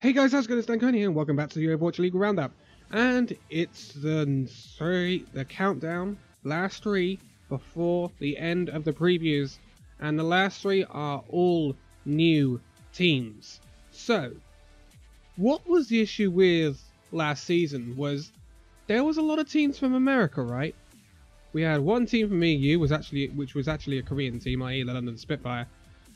Hey guys, how's it going? It's Danconia and welcome back to the Overwatch League Roundup. And it's the countdown, last three before the end of the previews. And the last three are all new teams. So, what was the issue with last season was there was a lot of teams from America, right? We had one team from EU, which was actually a Korean team, i.e. the London Spitfire.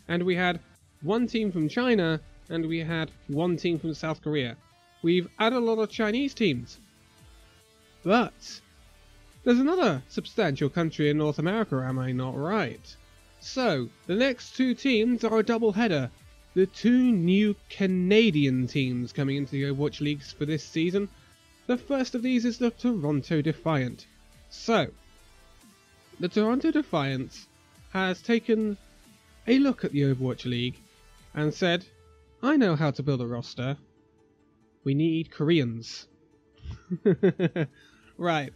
And we had one team from China, and we had one team from South Korea. We've added a lot of Chinese teams. But there's another substantial country in North America, am I not right? So, the next two teams are a double header. The two new Canadian teams coming into the Overwatch Leagues for this season. The first of these is the Toronto Defiant. So, the Toronto Defiant has taken a look at the Overwatch League and said, I know how to build a roster. We need Koreans. Right.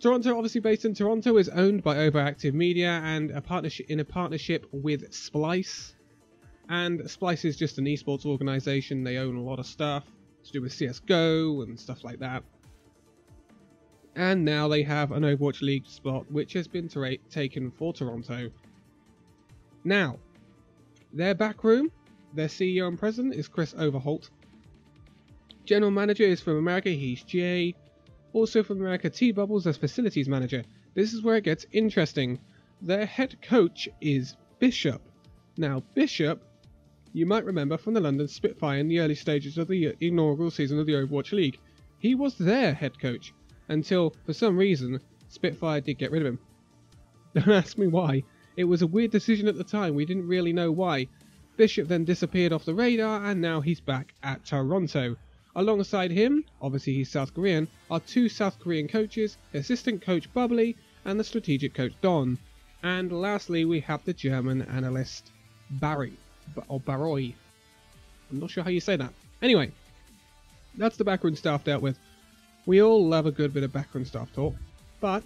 Toronto, obviously based in Toronto, is owned by Overactive Media and a partnership with Splice. And Splice is just an esports organization. They own a lot of stuff to do with CSGO and stuff like that. And now they have an Overwatch League spot which has been taken for Toronto. Now, their backroom, their CEO and president is Chris Overholt. General manager is from America, he's Jay. Also from America, T-Bubbles as facilities manager. This is where it gets interesting. Their head coach is Bishop. Now Bishop, you might remember from the London Spitfire in the early stages of the inaugural season of the Overwatch League. He was their head coach, until for some reason Spitfire did get rid of him. Don't ask me why. It was a weird decision at the time, we didn't really know why. Bishop then disappeared off the radar and now he's back at Toronto. Alongside him, obviously he's South Korean, are two South Korean coaches, assistant coach Bubbly and the strategic coach Don. And lastly we have the German analyst Barry, or Baroy. I'm not sure how you say that. Anyway, that's the backroom staff dealt with. We all love a good bit of backroom staff talk, but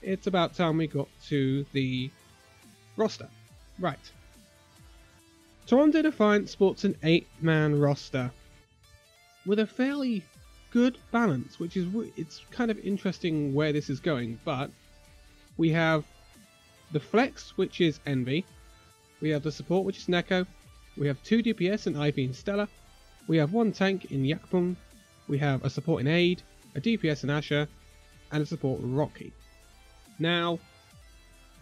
it's about time we got to the roster. Right. Toronto Defiant sports an 8-man roster with a fairly good balance, which is it's kind of interesting where this is going. But we have the flex, which is Envy. We have the support, which is Neko. We have 2 DPS in Ivy and Stella. We have 1 tank in Yakpung. We have a support in Aid, a DPS in Asher, and a support Rocky. Now,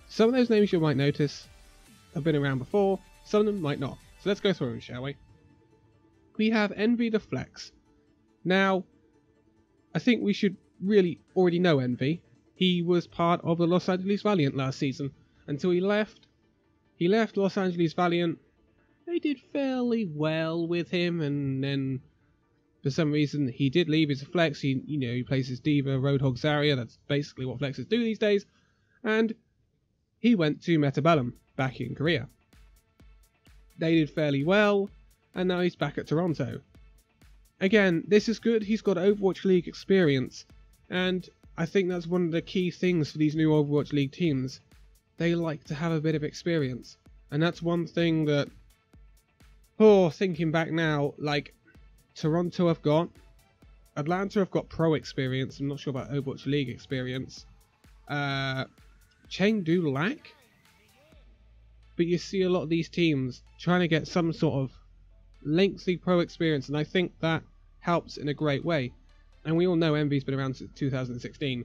some of those names you might notice have been around before. Some of them might not. So let's go through them, shall we? We have Envy the Flex. Now, I think we should really already know Envy. He was part of the Los Angeles Valiant last season. Until he left. He left Los Angeles Valiant. They did fairly well with him, and then for some reason he did leave. He's a Flex. He plays his Diva, Roadhog, Zarya. That's basically what Flexes do these days. And he went to Metabellum back in Korea. They did fairly well, and now he's back at Toronto. Again, this is good. He's got Overwatch League experience, and I think that's one of the key things for these new Overwatch League teams. They like to have a bit of experience, and that's one thing that, thinking back now, like Toronto have got, Atlanta have got pro experience. I'm not sure about Overwatch League experience. Chengdu lack. But you see a lot of these teams trying to get some sort of lengthy pro experience, and I think that helps in a great way. And we all know Envy's been around since 2016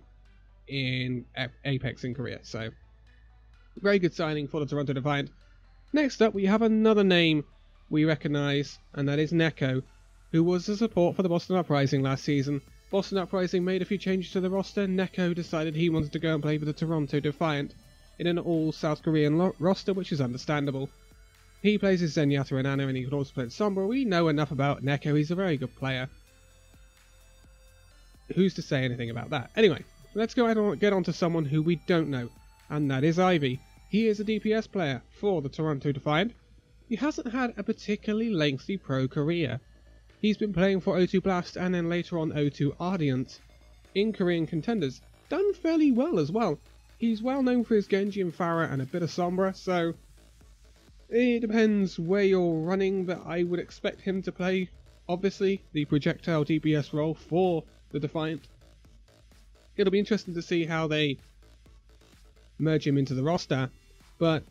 in Apex in Korea, so very good signing for the Toronto Defiant. Next up, we have another name we recognise, and that is Neko, who was the support for the Boston Uprising last season. Boston Uprising made a few changes to the roster. Neko decided he wanted to go and play with the Toronto Defiant in an all South Korean roster, which is understandable. He plays as JNATHYN and Ana, and he can also play Sombra. We know enough about Neko, he's a very good player. Who's to say anything about that? Anyway, let's go ahead and get on to someone who we don't know, and that is Ivy. He is a DPS player for the Toronto Defiant. He hasn't had a particularly lengthy pro career. He's been playing for O2 Blast and then later on O2 Ardiant in Korean contenders. Done fairly well as well. He's well known for his Genji and Pharah and a bit of Sombra, so It depends where you're running, but I would expect him to play obviously the projectile DPS role for the Defiant. It'll be interesting to see how they merge him into the roster, but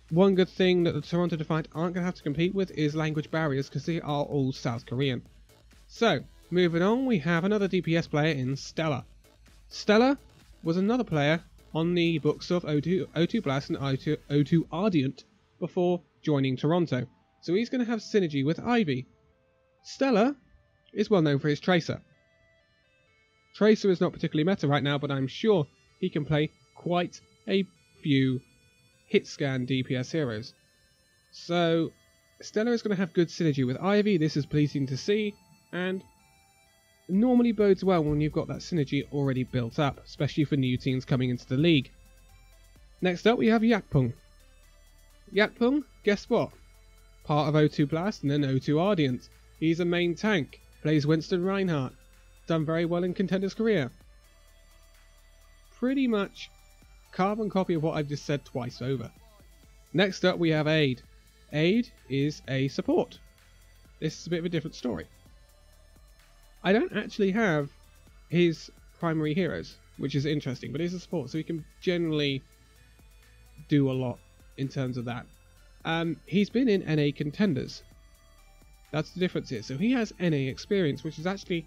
one good thing that the Toronto Defiant aren't going to have to compete with is language barriers, because they are all South Korean. So, moving on, we have another DPS player in Stella. Stella was another player on the books of O2 Blast and O2 Ardent before joining Toronto, so he's going to have synergy with Ivy. Stella is well known for his Tracer. Tracer is not particularly meta right now, but I'm sure he can play quite a few hit scan DPS heroes. So Stella is going to have good synergy with Ivy. This is pleasing to see, and normally bodes well when you've got that synergy already built up, especially for new teams coming into the league. Next up we have Yakpung. Yakpung, guess what? Part of O2 Blast and then O2 Ardent. He's a main tank, plays Winston Reinhardt, done very well in Contender's career. Pretty much carbon copy of what I've just said twice over. Next up we have Aid. Aid is a support. This is a bit of a different story. I don't actually have his primary heroes, which is interesting, but he's a support, so he can generally do a lot in terms of that. He's been in NA Contenders. That's the difference here. So he has NA experience, which is actually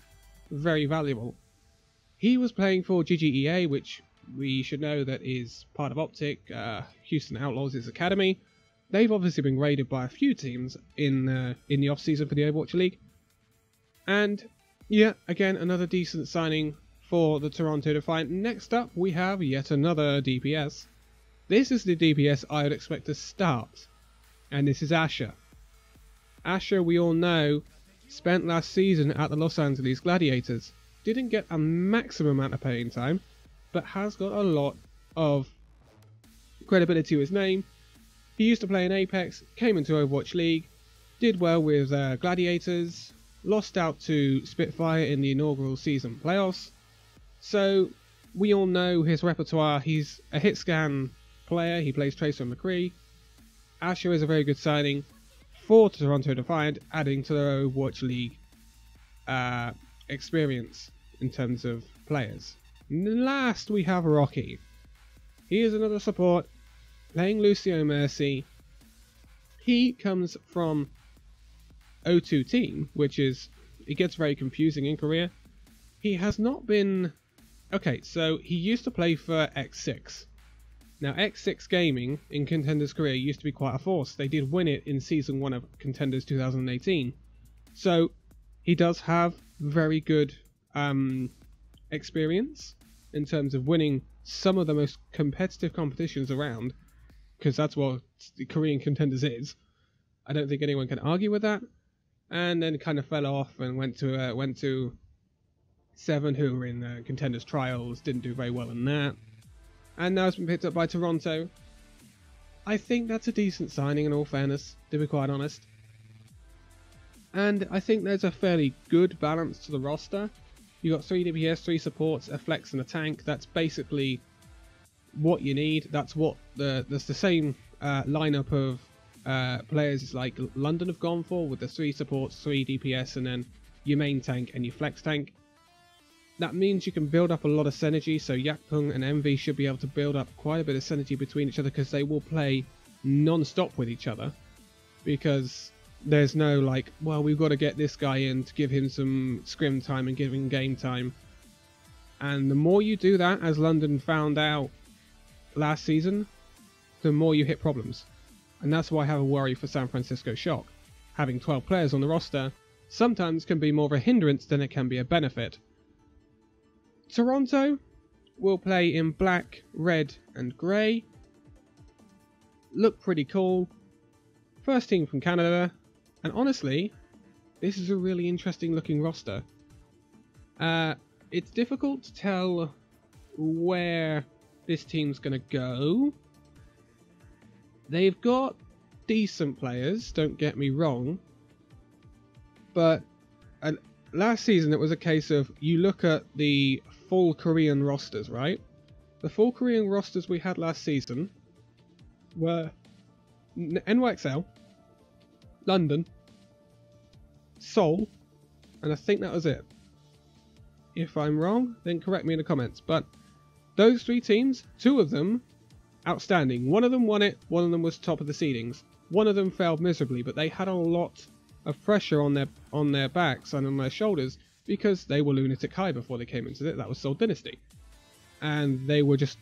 very valuable. He was playing for GGEA, which we should know that is part of Optic, Houston Outlaws' academy. They've obviously been raided by a few teams in the off-season for the Overwatch League. And yeah, again, another decent signing for the Toronto Defiant. Next up, we have yet another DPS. This is the DPS I would expect to start, and this is Asher. Asher, we all know, spent last season at the Los Angeles Gladiators. Didn't get a maximum amount of playing time, but has got a lot of credibility to his name. He used to play in Apex, came into Overwatch League, did well with Gladiators, lost out to Spitfire in the inaugural season playoffs. So we all know his repertoire. He's a hit scan player, he plays Tracer and McCree. Asher is a very good signing for Toronto Defiant, adding to their Overwatch League experience in terms of players. Last we have Rocky. He is another support, playing Lucio Mercy. He comes from O2 Team, which is, it gets very confusing in Korea. He has not been... Okay, so he used to play for X6. Now X6 Gaming in Contender's career used to be quite a force. They did win it in Season 1 of Contenders 2018. So he does have very good experience in terms of winning some of the most competitive competitions around, because that's what the Korean Contenders is. I don't think anyone can argue with that. And then kind of fell off and went to Seven, who were in Contenders Trials, didn't do very well in that. And now it's been picked up by Toronto. I think that's a decent signing in all fairness, to be quite honest. And I think there's a fairly good balance to the roster. You've got 3 DPS, 3 supports, a flex and a tank. That's basically what you need. That's what that's the same lineup of players like London have gone for, with the 3 supports, 3 DPS, and then your main tank and your flex tank. That means you can build up a lot of synergy, so Yakpung and Envy should be able to build up quite a bit of synergy between each other, because they will play non-stop with each other. Because there's no like, well, we've got to get this guy in to give him some scrim time and give him game time. And the more you do that, as London found out last season, the more you hit problems. And that's why I have a worry for San Francisco Shock. Having 12 players on the roster sometimes can be more of a hindrance than it can be a benefit. Toronto will play in black, red and grey. Look pretty cool. First team from Canada. And honestly, this is a really interesting looking roster. It's difficult to tell where this team's going to go. They've got decent players, don't get me wrong. But last season it was a case of, you look at the full Korean rosters, right? The full Korean rosters we had last season were NYXL, London, Seoul, and I think that was it. If I'm wrong, then correct me in the comments. But those 3 teams, 2 of them, outstanding. 1 of them won it, 1 of them was top of the seedings. 1 of them failed miserably, but they had a lot of pressure on their backs and on their shoulders because they were Lunatic High before they came into it. That was Seoul Dynasty. And they were just...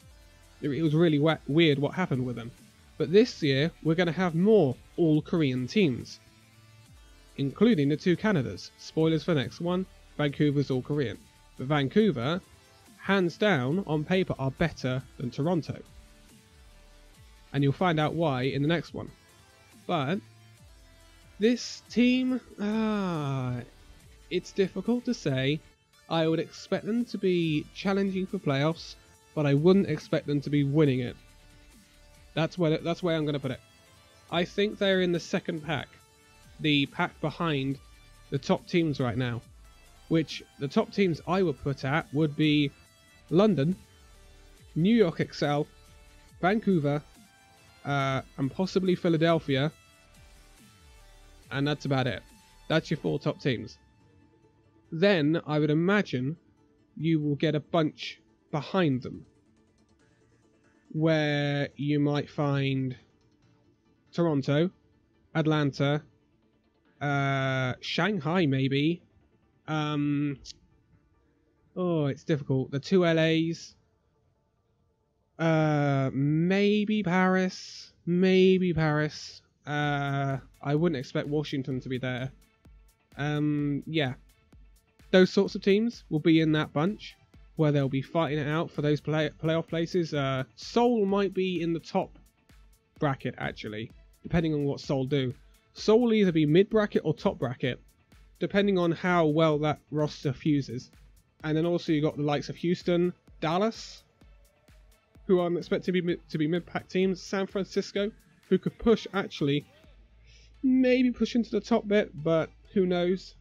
It was really weird what happened with them. But this year, we're going to have more all-Korean teams, including the 2 Canadas. Spoilers for next one, Vancouver's all-Korean. But Vancouver, hands down, on paper, are better than Toronto. And you'll find out why in the next one. But this team, it's difficult to say. I would expect them to be challenging for playoffs, but I wouldn't expect them to be winning it. That's where I'm going to put it. I think they're in the second pack. The pack behind the top teams right now. Which, the top teams I would put at would be London, New York XL, Vancouver, and possibly Philadelphia. And that's about it. That's your 4 top teams. Then, I would imagine, you will get a bunch behind them, where you might find Toronto, Atlanta, Shanghai maybe. Oh, it's difficult. The 2 LAs. Maybe Paris. Maybe Paris. I wouldn't expect Washington to be there. Yeah. Those sorts of teams will be in that bunch, where they'll be fighting it out for those playoff places. Seoul might be in the top bracket, actually, depending on what Seoul do. Seoul will either be mid-bracket or top bracket, depending on how well that roster fuses. And then also you got the likes of Houston, Dallas, who I'm expecting to be mid-pack teams, San Francisco, who could push, actually, maybe push into the top bit, but who knows.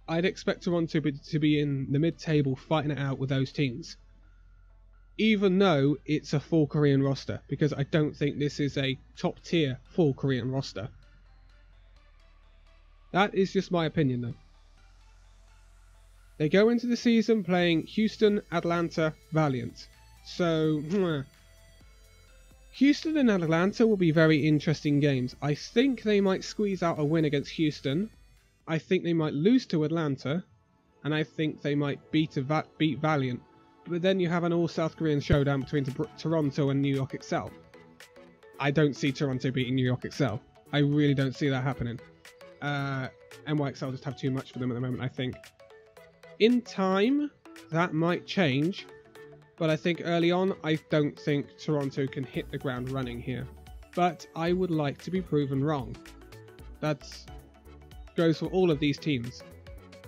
I'd expect Toronto to be in the mid-table fighting it out with those teams. Even though it's a full Korean roster, because I don't think this is a top-tier full Korean roster. That is just my opinion, though. They go into the season playing Houston, Atlanta, Valiant. So, Houston and Atlanta will be very interesting games. I think they might squeeze out a win against Houston. I think they might lose to Atlanta, and I think they might beat Valiant. But then you have an all-South Korean showdown between Toronto and New York XL. I don't see Toronto beating New York XL. I really don't see that happening. NYXL just have too much for them at the moment, I think. In time, that might change, but I think early on, I don't think Toronto can hit the ground running here. But I would like to be proven wrong. That goes for all of these teams.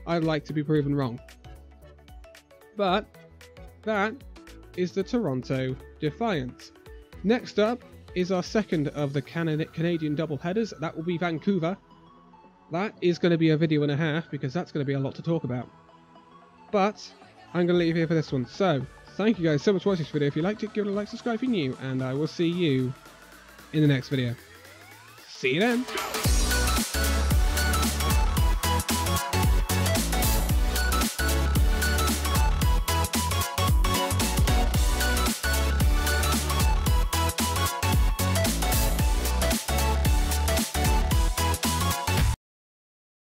I'd like to be proven wrong. But that is the Toronto Defiant. Next up is our second of the Canadian double headers. That will be Vancouver. That is going to be a video and a half, because that's going to be a lot to talk about. But I'm going to leave here for this one. So, thank you guys so much for watching this video. If you liked it, give it a like, subscribe if you're new, and I will see you in the next video. See you then!